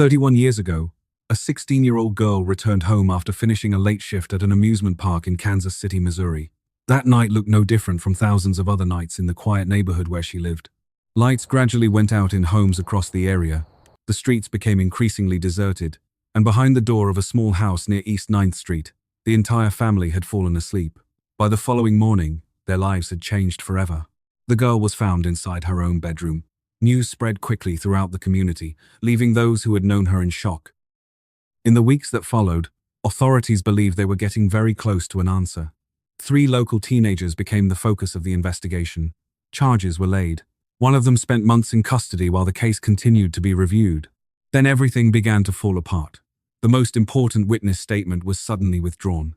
31 years ago, a 16-year-old girl returned home after finishing a late shift at an amusement park in Kansas City, Missouri. That night looked no different from thousands of other nights in the quiet neighborhood where she lived. Lights gradually went out in homes across the area. The streets became increasingly deserted, and behind the door of a small house near East 9th Street, the entire family had fallen asleep. By the following morning, their lives had changed forever. The girl was found inside her own bedroom. News spread quickly throughout the community, leaving those who had known her in shock. In the weeks that followed, authorities believed they were getting very close to an answer. 3 local teenagers became the focus of the investigation. Charges were laid. One of them spent months in custody while the case continued to be reviewed. Then everything began to fall apart. The most important witness statement was suddenly withdrawn.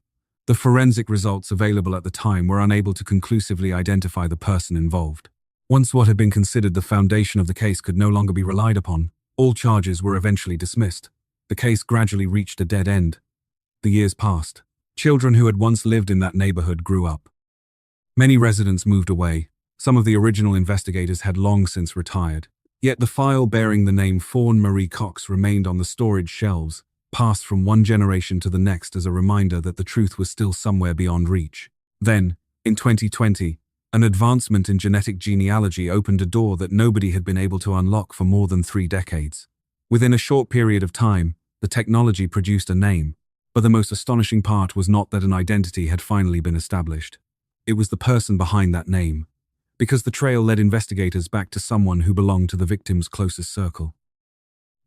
The forensic results available at the time were unable to conclusively identify the person involved. Once what had been considered the foundation of the case could no longer be relied upon, all charges were eventually dismissed. The case gradually reached a dead end. The years passed. Children who had once lived in that neighborhood grew up. Many residents moved away. Some of the original investigators had long since retired. Yet the file bearing the name Fawn Marie Cox remained on the storage shelves, passed from one generation to the next as a reminder that the truth was still somewhere beyond reach. Then, in 2020, an advancement in genetic genealogy opened a door that nobody had been able to unlock for more than 3 decades. Within a short period of time, the technology produced a name, but the most astonishing part was not that an identity had finally been established. It was the person behind that name, because the trail led investigators back to someone who belonged to the victim's closest circle.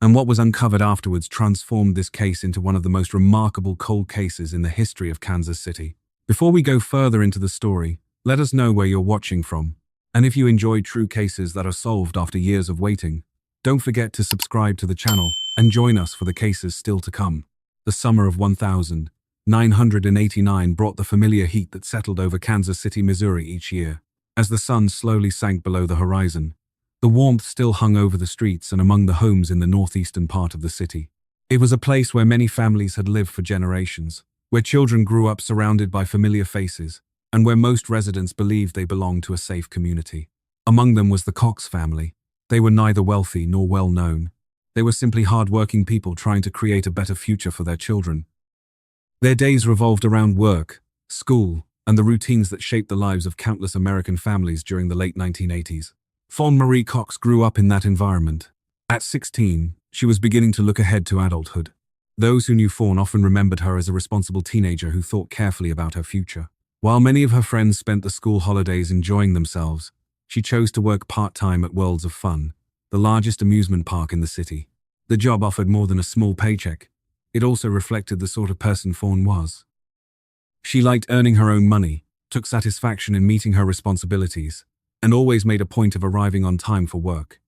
And what was uncovered afterwards transformed this case into one of the most remarkable cold cases in the history of Kansas City. Before we go further into the story, let us know where you're watching from. And if you enjoy true cases that are solved after years of waiting, don't forget to subscribe to the channel and join us for the cases still to come. The summer of 1989 brought the familiar heat that settled over Kansas City, Missouri each year. As the sun slowly sank below the horizon, the warmth still hung over the streets and among the homes in the northeastern part of the city. It was a place where many families had lived for generations, where children grew up surrounded by familiar faces, and where most residents believed they belonged to a safe community. Among them was the Cox family. They were neither wealthy nor well-known. They were simply hard-working people trying to create a better future for their children. Their days revolved around work, school, and the routines that shaped the lives of countless American families during the late 1980s. Fawn Marie Cox grew up in that environment. At 16, she was beginning to look ahead to adulthood. Those who knew Fawn often remembered her as a responsible teenager who thought carefully about her future. While many of her friends spent the school holidays enjoying themselves, she chose to work part-time at Worlds of Fun, the largest amusement park in the city. The job offered more than a small paycheck. It also reflected the sort of person Fawn was. She liked earning her own money, took satisfaction in meeting her responsibilities, and always made a point of arriving on time for work.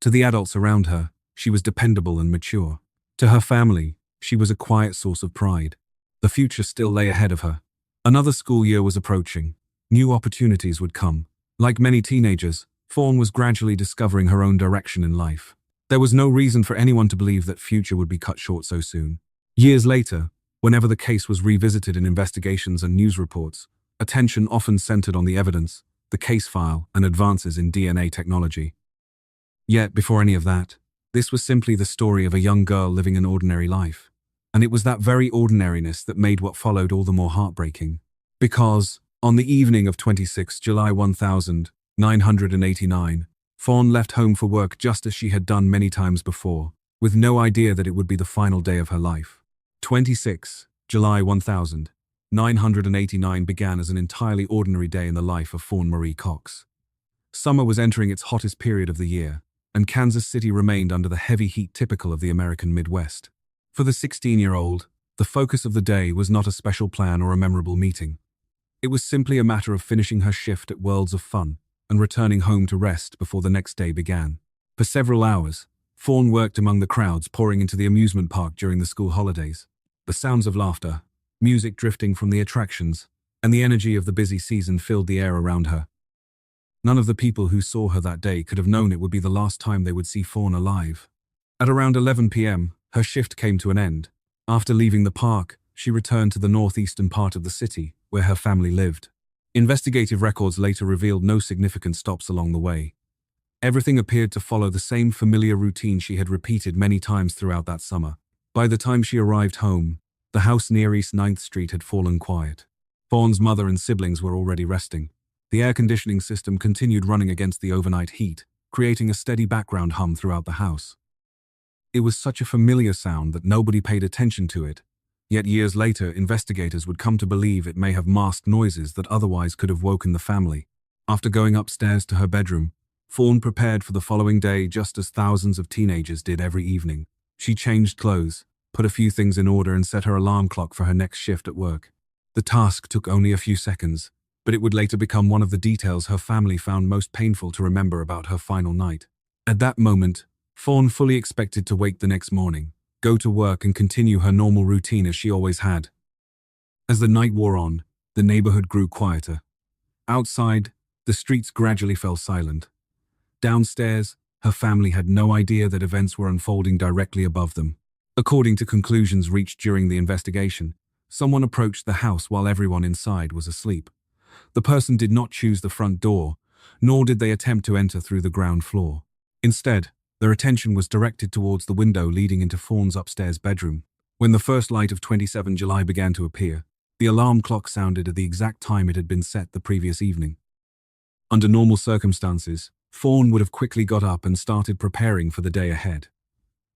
To the adults around her, she was dependable and mature. To her family, she was a quiet source of pride. The future still lay ahead of her. Another school year was approaching. New opportunities would come. Like many teenagers, Fawn was gradually discovering her own direction in life. There was no reason for anyone to believe that future would be cut short so soon. Years later, whenever the case was revisited in investigations and news reports, attention often centered on the evidence, the case file, and advances in DNA technology. Yet, before any of that, this was simply the story of a young girl living an ordinary life. And it was that very ordinariness that made what followed all the more heartbreaking. Because, on the evening of 26 July 1989, Fawn left home for work just as she had done many times before, with no idea that it would be the final day of her life. 26 July 1989 began as an entirely ordinary day in the life of Fawn Marie Cox. Summer was entering its hottest period of the year, and Kansas City remained under the heavy heat typical of the American Midwest. For the 16-year-old, the focus of the day was not a special plan or a memorable meeting. It was simply a matter of finishing her shift at Worlds of Fun and returning home to rest before the next day began. For several hours, Fawn worked among the crowds pouring into the amusement park during the school holidays. The sounds of laughter, music drifting from the attractions, and the energy of the busy season filled the air around her. None of the people who saw her that day could have known it would be the last time they would see Fawn alive. At around 11 p.m., her shift came to an end. After leaving the park, she returned to the northeastern part of the city, where her family lived. Investigative records later revealed no significant stops along the way. Everything appeared to follow the same familiar routine she had repeated many times throughout that summer. By the time she arrived home, the house near East 9th Street had fallen quiet. Fawn's mother and siblings were already resting. The air conditioning system continued running against the overnight heat, creating a steady background hum throughout the house. It was such a familiar sound that nobody paid attention to it, yet years later investigators would come to believe it may have masked noises that otherwise could have woken the family. After going upstairs to her bedroom, Fawn prepared for the following day just as thousands of teenagers did every evening. She changed clothes, put a few things in order and set her alarm clock for her next shift at work. The task took only a few seconds, but it would later become one of the details her family found most painful to remember about her final night. At that moment, Fawn fully expected to wake the next morning, go to work and continue her normal routine as she always had. As the night wore on, the neighborhood grew quieter. Outside, the streets gradually fell silent. Downstairs, her family had no idea that events were unfolding directly above them. According to conclusions reached during the investigation, someone approached the house while everyone inside was asleep. The person did not choose the front door, nor did they attempt to enter through the ground floor. Instead, their attention was directed towards the window leading into Fawn's upstairs bedroom. When the first light of 27 July began to appear, the alarm clock sounded at the exact time it had been set the previous evening. Under normal circumstances, Fawn would have quickly got up and started preparing for the day ahead.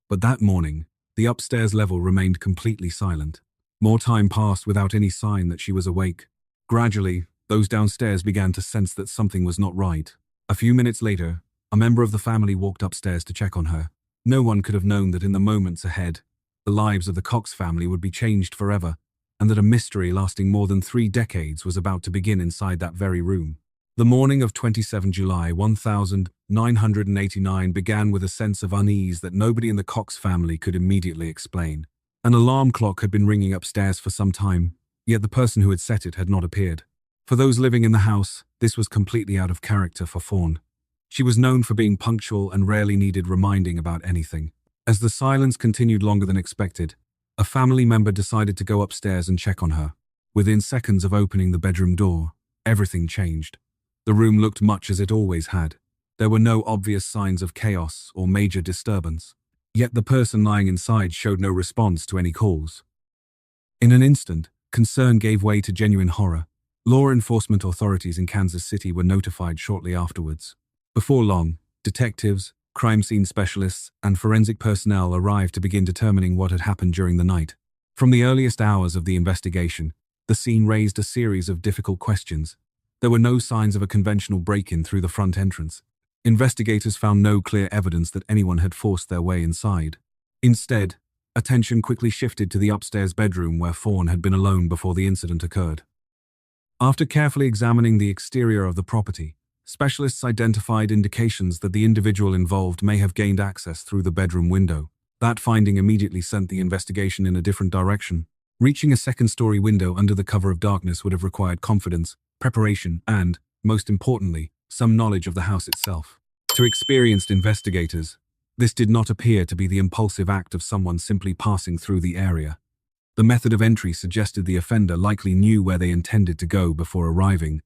But that morning, the upstairs level remained completely silent. More time passed without any sign that she was awake. Gradually, those downstairs began to sense that something was not right. A few minutes later, a member of the family walked upstairs to check on her. No one could have known that in the moments ahead, the lives of the Cox family would be changed forever, and that a mystery lasting more than 3 decades was about to begin inside that very room. The morning of 27 July 1989 began with a sense of unease that nobody in the Cox family could immediately explain. An alarm clock had been ringing upstairs for some time, yet the person who had set it had not appeared. For those living in the house, this was completely out of character for Fawn. She was known for being punctual and rarely needed reminding about anything. As the silence continued longer than expected, a family member decided to go upstairs and check on her. Within seconds of opening the bedroom door, everything changed. The room looked much as it always had. There were no obvious signs of chaos or major disturbance. Yet the person lying inside showed no response to any calls. In an instant, concern gave way to genuine horror. Law enforcement authorities in Kansas City were notified shortly afterwards. Before long, detectives, crime scene specialists, and forensic personnel arrived to begin determining what had happened during the night. From the earliest hours of the investigation, the scene raised a series of difficult questions. There were no signs of a conventional break-in through the front entrance. Investigators found no clear evidence that anyone had forced their way inside. Instead, attention quickly shifted to the upstairs bedroom where Fawn had been alone before the incident occurred. After carefully examining the exterior of the property, specialists identified indications that the individual involved may have gained access through the bedroom window. That finding immediately sent the investigation in a different direction. Reaching a second-story window under the cover of darkness would have required confidence, preparation, and, most importantly, some knowledge of the house itself. To experienced investigators, this did not appear to be the impulsive act of someone simply passing through the area. The method of entry suggested the offender likely knew where they intended to go before arriving.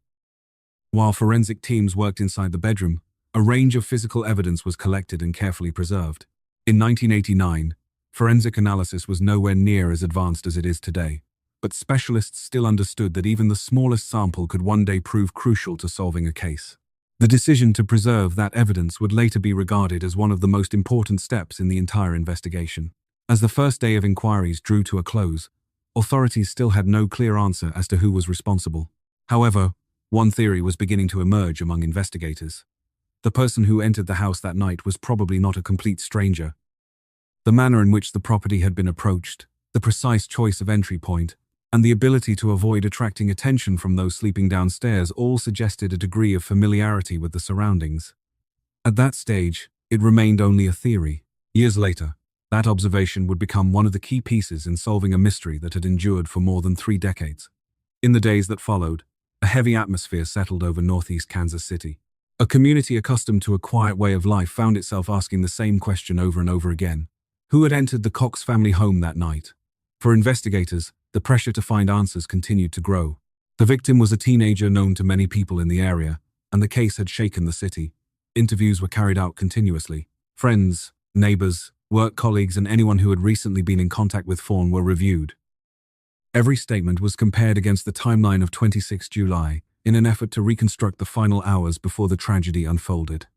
While forensic teams worked inside the bedroom, a range of physical evidence was collected and carefully preserved. In 1989, forensic analysis was nowhere near as advanced as it is today, but specialists still understood that even the smallest sample could one day prove crucial to solving a case. The decision to preserve that evidence would later be regarded as one of the most important steps in the entire investigation. As the first day of inquiries drew to a close, authorities still had no clear answer as to who was responsible. However, one theory was beginning to emerge among investigators. The person who entered the house that night was probably not a complete stranger. The manner in which the property had been approached, the precise choice of entry point, and the ability to avoid attracting attention from those sleeping downstairs all suggested a degree of familiarity with the surroundings. At that stage, it remained only a theory. Years later, that observation would become one of the key pieces in solving a mystery that had endured for more than 3 decades. In the days that followed, a heavy atmosphere settled over northeast Kansas City. A community accustomed to a quiet way of life found itself asking the same question over and over again. Who had entered the Cox family home that night? For investigators, the pressure to find answers continued to grow. The victim was a teenager known to many people in the area, and the case had shaken the city. Interviews were carried out continuously. Friends, neighbors, work colleagues, and anyone who had recently been in contact with Fawn were reviewed. Every statement was compared against the timeline of 26 July in an effort to reconstruct the final hours before the tragedy unfolded.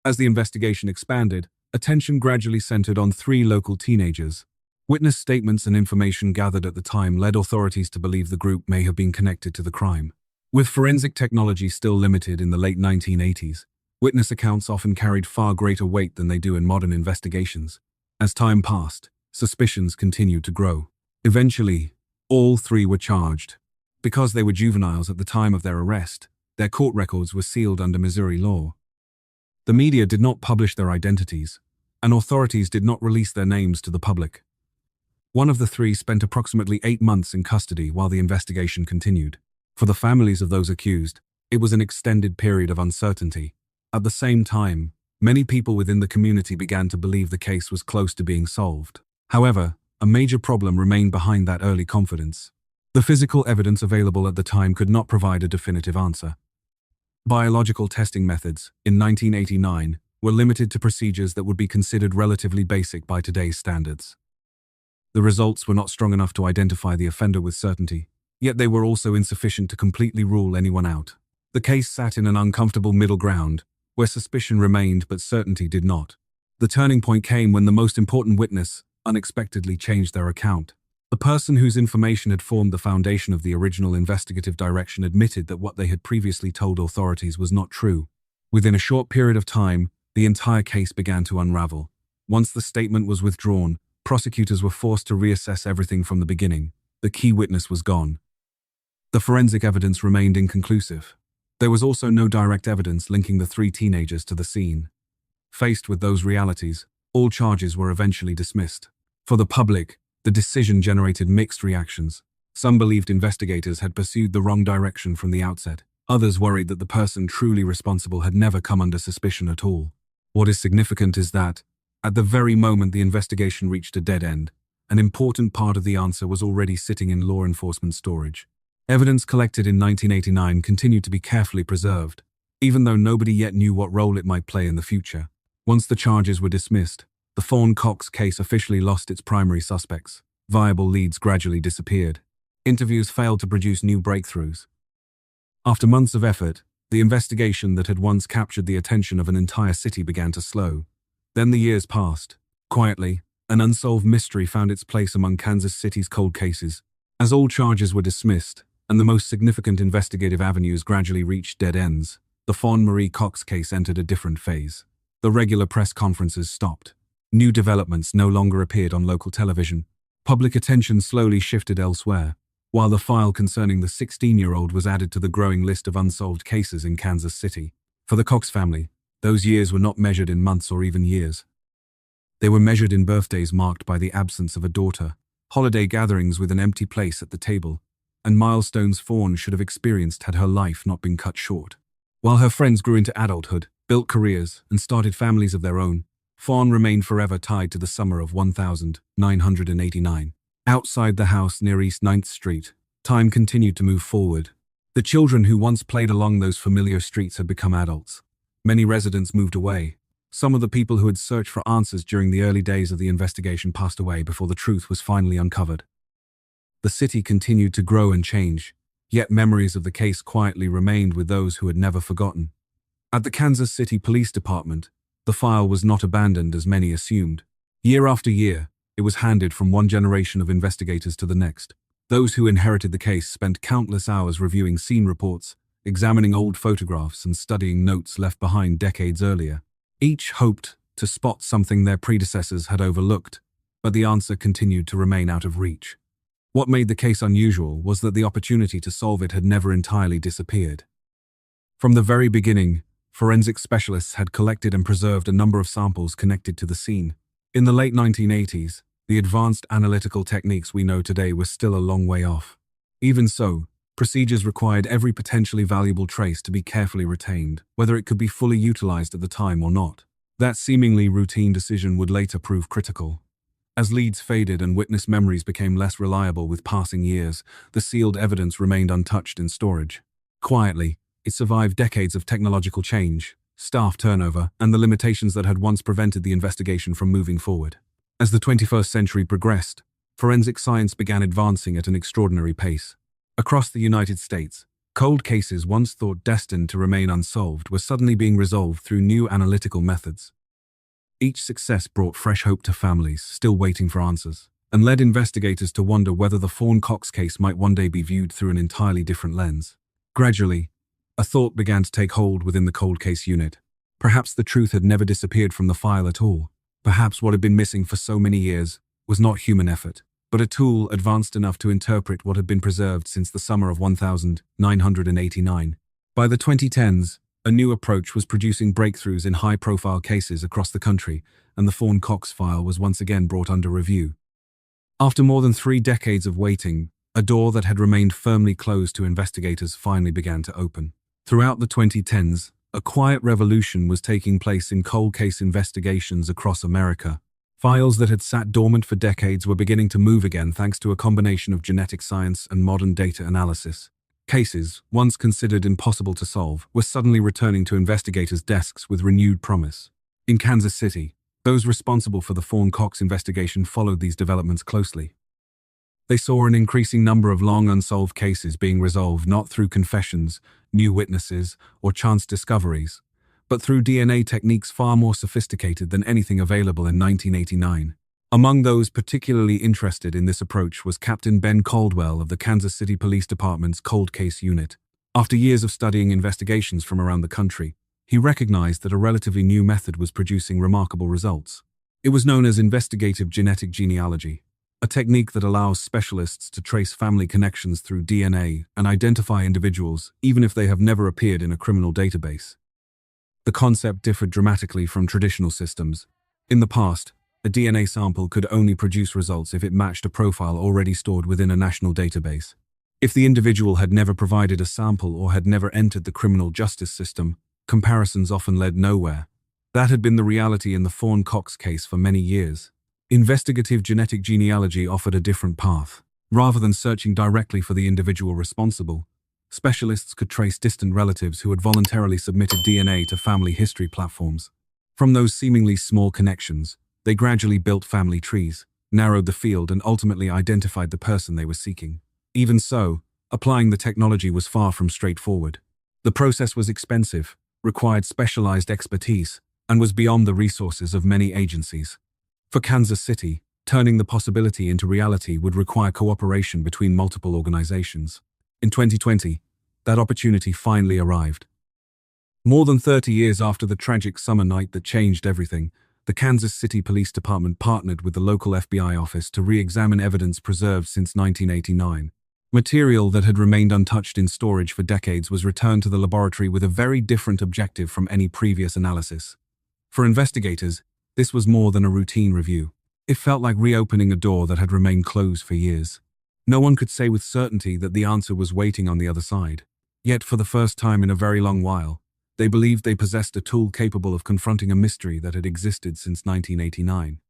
As the investigation expanded, attention gradually centered on three local teenagers. Witness statements and information gathered at the time led authorities to believe the group may have been connected to the crime. With forensic technology still limited in the late 1980s, witness accounts often carried far greater weight than they do in modern investigations. As time passed, suspicions continued to grow. Eventually, all three were charged. Because they were juveniles at the time of their arrest, their court records were sealed under Missouri law. The media did not publish their identities, and authorities did not release their names to the public. One of the three spent approximately 8 months in custody while the investigation continued. For the families of those accused, it was an extended period of uncertainty. At the same time, many people within the community began to believe the case was close to being solved. However, a major problem remained behind that early confidence. The physical evidence available at the time could not provide a definitive answer. Biological testing methods, in 1989, were limited to procedures that would be considered relatively basic by today's standards. The results were not strong enough to identify the offender with certainty, yet they were also insufficient to completely rule anyone out. The case sat in an uncomfortable middle ground, where suspicion remained but certainty did not. The turning point came when the most important witness unexpectedly changed their account. The person whose information had formed the foundation of the original investigative direction admitted that what they had previously told authorities was not true. Within a short period of time, the entire case began to unravel. Once the statement was withdrawn, prosecutors were forced to reassess everything from the beginning. The key witness was gone. The forensic evidence remained inconclusive. There was also no direct evidence linking the three teenagers to the scene. Faced with those realities, all charges were eventually dismissed. For the public, the decision generated mixed reactions. Some believed investigators had pursued the wrong direction from the outset. Others worried that the person truly responsible had never come under suspicion at all. What is significant is that, at the very moment the investigation reached a dead end, an important part of the answer was already sitting in law enforcement storage. Evidence collected in 1989 continued to be carefully preserved, even though nobody yet knew what role it might play in the future. Once the charges were dismissed, the Fawn Cox case officially lost its primary suspects. Viable leads gradually disappeared. Interviews failed to produce new breakthroughs. After months of effort, the investigation that had once captured the attention of an entire city began to slow. Then the years passed. Quietly, an unsolved mystery found its place among Kansas City's cold cases. As all charges were dismissed, and the most significant investigative avenues gradually reached dead ends, the Fawn Marie Cox case entered a different phase. The regular press conferences stopped. New developments no longer appeared on local television. Public attention slowly shifted elsewhere, while the file concerning the 16-year-old was added to the growing list of unsolved cases in Kansas City. For the Cox family, those years were not measured in months or even years. They were measured in birthdays marked by the absence of a daughter, holiday gatherings with an empty place at the table, and milestones Fawn should have experienced had her life not been cut short. While her friends grew into adulthood, built careers, and started families of their own, Fawn remained forever tied to the summer of 1989. Outside the house near East 9th Street, time continued to move forward. The children who once played along those familiar streets had become adults. Many residents moved away. Some of the people who had searched for answers during the early days of the investigation passed away before the truth was finally uncovered. The city continued to grow and change, yet memories of the case quietly remained with those who had never forgotten. At the Kansas City Police Department, the file was not abandoned as many assumed. Year after year, it was handed from one generation of investigators to the next. Those who inherited the case spent countless hours reviewing scene reports, examining old photographs, and studying notes left behind decades earlier. Each hoped to spot something their predecessors had overlooked, but the answer continued to remain out of reach. What made the case unusual was that the opportunity to solve it had never entirely disappeared. From the very beginning, forensic specialists had collected and preserved a number of samples connected to the scene. In the late 1980s, the advanced analytical techniques we know today were still a long way off. Even so, procedures required every potentially valuable trace to be carefully retained, whether it could be fully utilized at the time or not. That seemingly routine decision would later prove critical. As leads faded and witness memories became less reliable with passing years, the sealed evidence remained untouched in storage. Quietly, it survived decades of technological change, staff turnover, and the limitations that had once prevented the investigation from moving forward. As the 21st century progressed, forensic science began advancing at an extraordinary pace. Across the United States, cold cases once thought destined to remain unsolved were suddenly being resolved through new analytical methods. Each success brought fresh hope to families still waiting for answers, and led investigators to wonder whether the Fawn Cox case might one day be viewed through an entirely different lens. Gradually, a thought began to take hold within the cold case unit. Perhaps the truth had never disappeared from the file at all. Perhaps what had been missing for so many years was not human effort, but a tool advanced enough to interpret what had been preserved since the summer of 1989. By the 2010s, a new approach was producing breakthroughs in high-profile cases across the country, and the Fawn Cox file was once again brought under review. After more than 3 decades of waiting, a door that had remained firmly closed to investigators finally began to open. Throughout the 2010s, a quiet revolution was taking place in cold case investigations across America. Files that had sat dormant for decades were beginning to move again thanks to a combination of genetic science and modern data analysis. Cases, once considered impossible to solve, were suddenly returning to investigators' desks with renewed promise. In Kansas City, those responsible for the Fawn Cox investigation followed these developments closely. They saw an increasing number of long unsolved cases being resolved not through confessions, new witnesses, or chance discoveries, but through DNA techniques far more sophisticated than anything available in 1989. Among those particularly interested in this approach was Captain Ben Caldwell of the Kansas City Police Department's Cold Case Unit. After years of studying investigations from around the country, he recognized that a relatively new method was producing remarkable results. It was known as investigative genetic genealogy, a technique that allows specialists to trace family connections through DNA and identify individuals even if they have never appeared in a criminal database. The concept differed dramatically from traditional systems. In the past, a DNA sample could only produce results if it matched a profile already stored within a national database. If the individual had never provided a sample or had never entered the criminal justice system, comparisons often led nowhere. That had been the reality in the Fawn Cox case for many years. Investigative genetic genealogy offered a different path. Rather than searching directly for the individual responsible, specialists could trace distant relatives who had voluntarily submitted DNA to family history platforms. From those seemingly small connections, they gradually built family trees, narrowed the field, and ultimately identified the person they were seeking. Even so, applying the technology was far from straightforward. The process was expensive, required specialized expertise, and was beyond the resources of many agencies. For Kansas City, turning the possibility into reality would require cooperation between multiple organizations. In 2020, that opportunity finally arrived. More than 30 years after the tragic summer night that changed everything, the Kansas City Police Department partnered with the local FBI office to re-examine evidence preserved since 1989. Material that had remained untouched in storage for decades was returned to the laboratory with a very different objective from any previous analysis. For investigators, this was more than a routine review. It felt like reopening a door that had remained closed for years. No one could say with certainty that the answer was waiting on the other side. Yet, for the first time in a very long while, they believed they possessed a tool capable of confronting a mystery that had existed since 1989.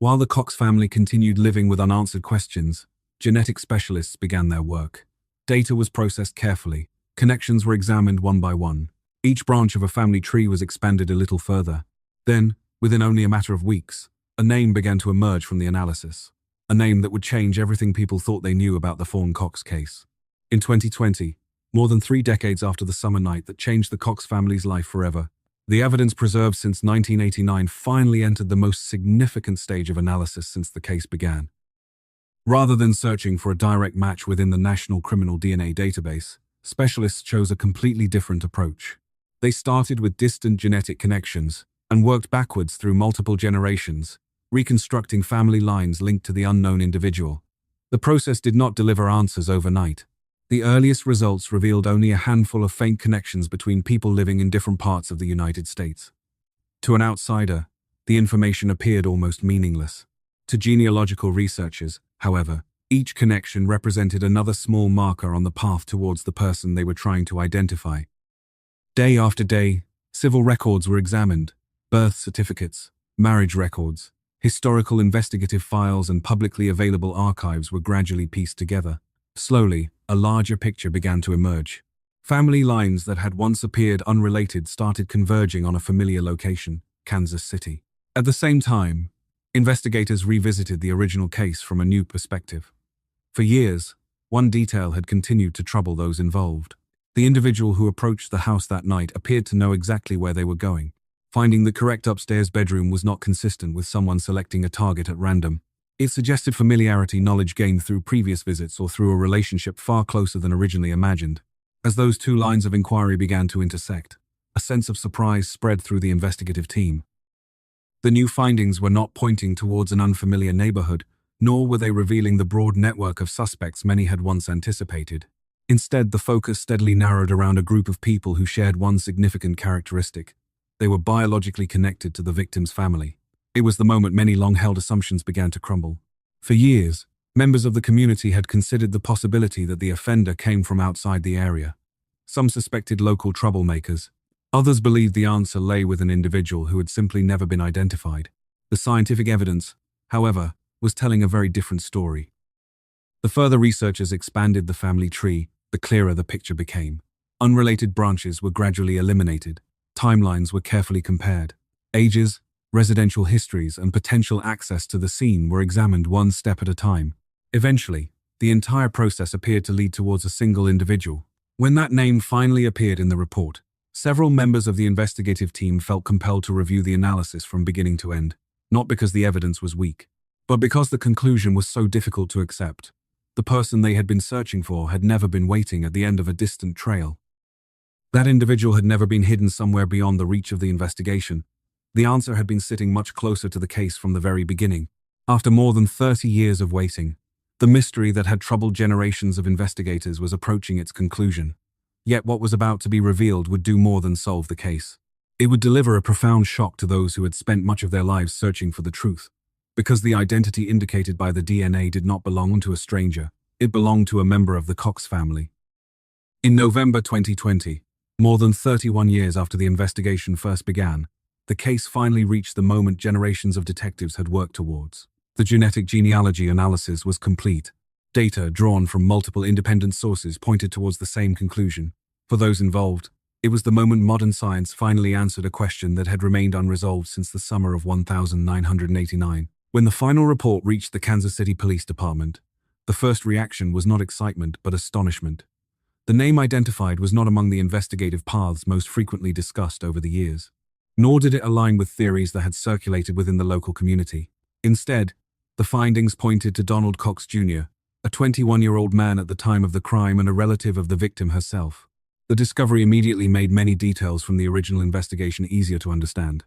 While the Cox family continued living with unanswered questions, genetic specialists began their work. Data was processed carefully, connections were examined one by one. Each branch of a family tree was expanded a little further. Then, within only a matter of weeks, a name began to emerge from the analysis. A name that would change everything people thought they knew about the Fawn Cox case. In 2020, more than 3 decades after the summer night that changed the Cox family's life forever, the evidence preserved since 1989 finally entered the most significant stage of analysis since the case began. Rather than searching for a direct match within the National Criminal DNA Database, specialists chose a completely different approach. They started with distant genetic connections and worked backwards through multiple generations, reconstructing family lines linked to the unknown individual. The process did not deliver answers overnight. The earliest results revealed only a handful of faint connections between people living in different parts of the United States. To an outsider, the information appeared almost meaningless. To genealogical researchers, however, each connection represented another small marker on the path towards the person they were trying to identify. Day after day, civil records were examined, birth certificates, marriage records, historical investigative files, and publicly available archives were gradually pieced together. Slowly, a larger picture began to emerge. Family lines that had once appeared unrelated started converging on a familiar location, Kansas City. At the same time, investigators revisited the original case from a new perspective. For years, one detail had continued to trouble those involved. The individual who approached the house that night appeared to know exactly where they were going. Finding the correct upstairs bedroom was not consistent with someone selecting a target at random. It suggested familiarity, knowledge gained through previous visits or through a relationship far closer than originally imagined. As those two lines of inquiry began to intersect, a sense of surprise spread through the investigative team. The new findings were not pointing towards an unfamiliar neighborhood, nor were they revealing the broad network of suspects many had once anticipated. Instead, the focus steadily narrowed around a group of people who shared one significant characteristic. They were biologically connected to the victim's family. It was the moment many long-held assumptions began to crumble. For years, members of the community had considered the possibility that the offender came from outside the area. Some suspected local troublemakers. Others believed the answer lay with an individual who had simply never been identified. The scientific evidence, however, was telling a very different story. The further researchers expanded the family tree, the clearer the picture became. Unrelated branches were gradually eliminated. Timelines were carefully compared. Ages, residential histories, and potential access to the scene were examined one step at a time. Eventually, the entire process appeared to lead towards a single individual. When that name finally appeared in the report, several members of the investigative team felt compelled to review the analysis from beginning to end, not because the evidence was weak, but because the conclusion was so difficult to accept. The person they had been searching for had never been waiting at the end of a distant trail. That individual had never been hidden somewhere beyond the reach of the investigation. The answer had been sitting much closer to the case from the very beginning. After more than 30 years of waiting, the mystery that had troubled generations of investigators was approaching its conclusion. Yet what was about to be revealed would do more than solve the case. It would deliver a profound shock to those who had spent much of their lives searching for the truth. Because the identity indicated by the DNA did not belong to a stranger, it belonged to a member of the Cox family. In November 2020, more than 31 years after the investigation first began, the case finally reached the moment generations of detectives had worked towards. The genetic genealogy analysis was complete. Data drawn from multiple independent sources pointed towards the same conclusion. For those involved, it was the moment modern science finally answered a question that had remained unresolved since the summer of 1989. When the final report reached the Kansas City Police Department, the first reaction was not excitement but astonishment. The name identified was not among the investigative paths most frequently discussed over the years, nor did it align with theories that had circulated within the local community. Instead, the findings pointed to Donald Cox Jr., a 21-year-old man at the time of the crime and a relative of the victim herself. The discovery immediately made many details from the original investigation easier to understand.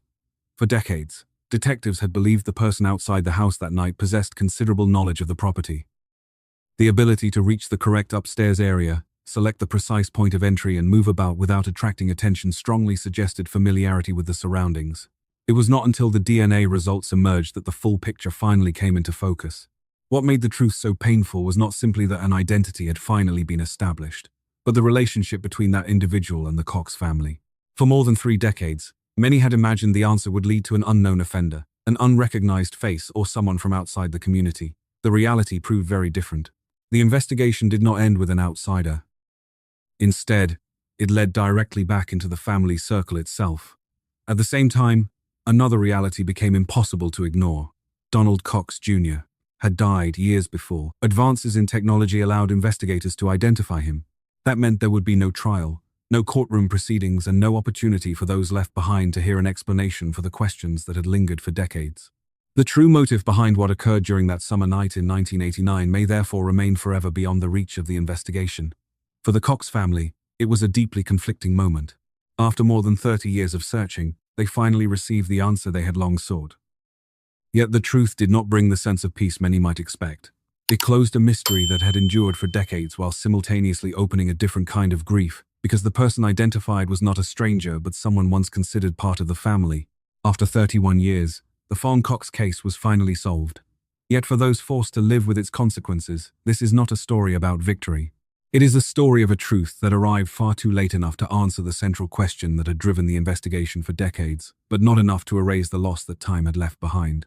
For decades, detectives had believed the person outside the house that night possessed considerable knowledge of the property. The ability to reach the correct upstairs area, select the precise point of entry, and move about without attracting attention strongly suggested familiarity with the surroundings. It was not until the DNA results emerged that the full picture finally came into focus. What made the truth so painful was not simply that an identity had finally been established, but the relationship between that individual and the Cox family. For more than 3 decades, many had imagined the answer would lead to an unknown offender, an unrecognized face, or someone from outside the community. The reality proved very different. The investigation did not end with an outsider. Instead, it led directly back into the family circle itself. At the same time, another reality became impossible to ignore. Donald Cox Jr. had died years before. Advances in technology allowed investigators to identify him. That meant there would be no trial, no courtroom proceedings, and no opportunity for those left behind to hear an explanation for the questions that had lingered for decades. The true motive behind what occurred during that summer night in 1989 may therefore remain forever beyond the reach of the investigation. For the Cox family, it was a deeply conflicting moment. After more than 30 years of searching, they finally received the answer they had long sought. Yet the truth did not bring the sense of peace many might expect. It closed a mystery that had endured for decades while simultaneously opening a different kind of grief, because the person identified was not a stranger but someone once considered part of the family. After 31 years, the Fawn Cox case was finally solved. Yet for those forced to live with its consequences, this is not a story about victory. It is a story of a truth that arrived far too late enough to answer the central question that had driven the investigation for decades, but not enough to erase the loss that time had left behind.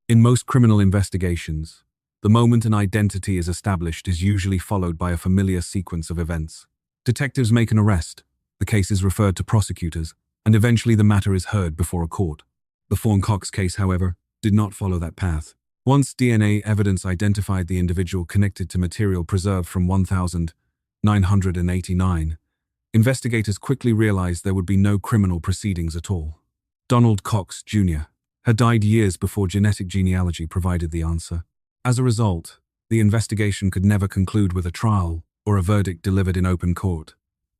In most criminal investigations, the moment an identity is established is usually followed by a familiar sequence of events. Detectives make an arrest, the case is referred to prosecutors, and eventually the matter is heard before a court. The Fawn Cox case, however, did not follow that path. Once DNA evidence identified the individual connected to material preserved from 1989, investigators quickly realized there would be no criminal proceedings at all. Donald Cox, Jr., had died years before genetic genealogy provided the answer. As a result, the investigation could never conclude with a trial or a verdict delivered in open court.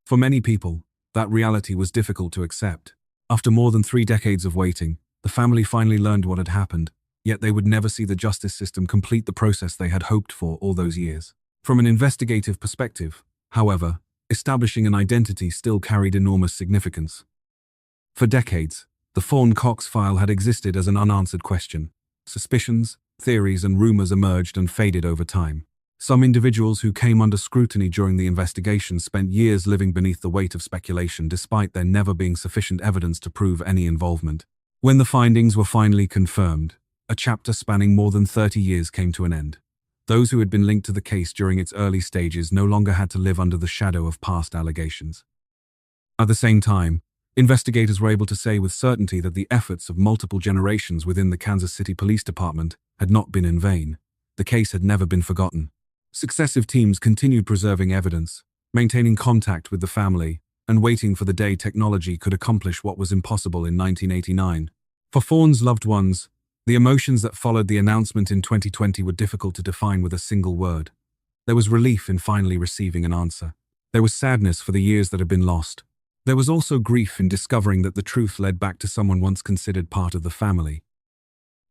For many people, that reality was difficult to accept. After more than 3 decades of waiting, the family finally learned what had happened, yet they would never see the justice system complete the process they had hoped for all those years. From an investigative perspective, however, establishing an identity still carried enormous significance. For decades, the Fawn Cox file had existed as an unanswered question. Suspicions, theories, and rumors emerged and faded over time. Some individuals who came under scrutiny during the investigation spent years living beneath the weight of speculation despite there never being sufficient evidence to prove any involvement. When the findings were finally confirmed, a chapter spanning more than 30 years came to an end. Those who had been linked to the case during its early stages no longer had to live under the shadow of past allegations. At the same time, investigators were able to say with certainty that the efforts of multiple generations within the Kansas City Police Department had not been in vain. The case had never been forgotten. Successive teams continued preserving evidence, maintaining contact with the family, and waiting for the day technology could accomplish what was impossible in 1989. For Fawn's loved ones, the emotions that followed the announcement in 2020 were difficult to define with a single word. There was relief in finally receiving an answer. There was sadness for the years that had been lost. There was also grief in discovering that the truth led back to someone once considered part of the family.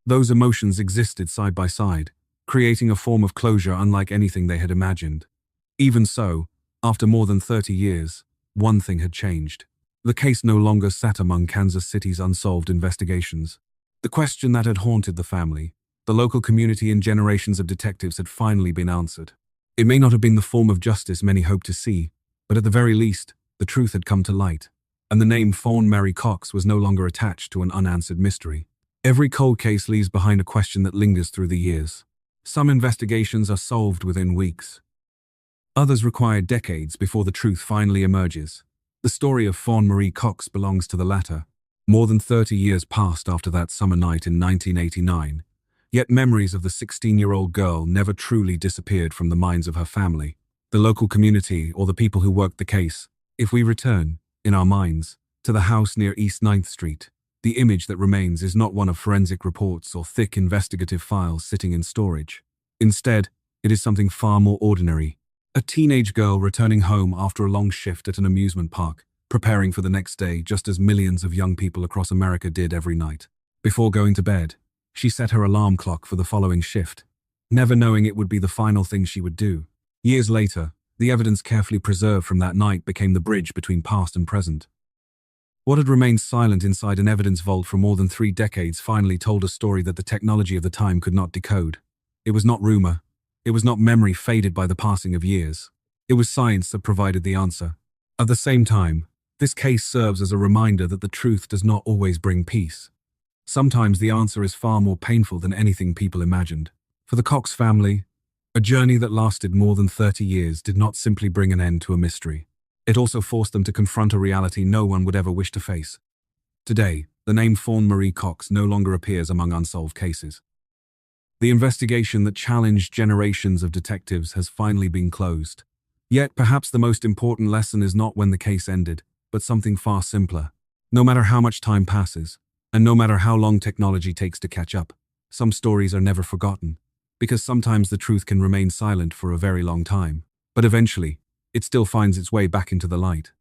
Those emotions existed side by side, creating a form of closure unlike anything they had imagined. Even so, after more than 30 years, one thing had changed. The case no longer sat among Kansas City's unsolved investigations. The question that had haunted the family, the local community, and generations of detectives had finally been answered. It may not have been the form of justice many hoped to see, but at the very least, the truth had come to light, and the name Fawn Mary Cox was no longer attached to an unanswered mystery. Every cold case leaves behind a question that lingers through the years. Some investigations are solved within weeks. Others require decades before the truth finally emerges. The story of Fawn Marie Cox belongs to the latter. More than 30 years passed after that summer night in 1989, yet memories of the 16-year-old girl never truly disappeared from the minds of her family, the local community, or the people who worked the case. If we return, in our minds, to the house near East 9th Street, the image that remains is not one of forensic reports or thick investigative files sitting in storage. Instead, it is something far more ordinary. A teenage girl returning home after a long shift at an amusement park, preparing for the next day just as millions of young people across America did every night. Before going to bed, she set her alarm clock for the following shift, never knowing it would be the final thing she would do. Years later, the evidence carefully preserved from that night became the bridge between past and present. What had remained silent inside an evidence vault for more than 3 decades finally told a story that the technology of the time could not decode. It was not rumor. It was not memory faded by the passing of years. It was science that provided the answer. At the same time, this case serves as a reminder that the truth does not always bring peace. Sometimes the answer is far more painful than anything people imagined. For the Cox family, a journey that lasted more than 30 years did not simply bring an end to a mystery. It also forced them to confront a reality no one would ever wish to face. Today, the name Fawn Marie Cox no longer appears among unsolved cases. The investigation that challenged generations of detectives has finally been closed. Yet perhaps the most important lesson is not when the case ended, but something far simpler. No matter how much time passes, and no matter how long technology takes to catch up, some stories are never forgotten. Because sometimes the truth can remain silent for a very long time, but eventually, it still finds its way back into the light.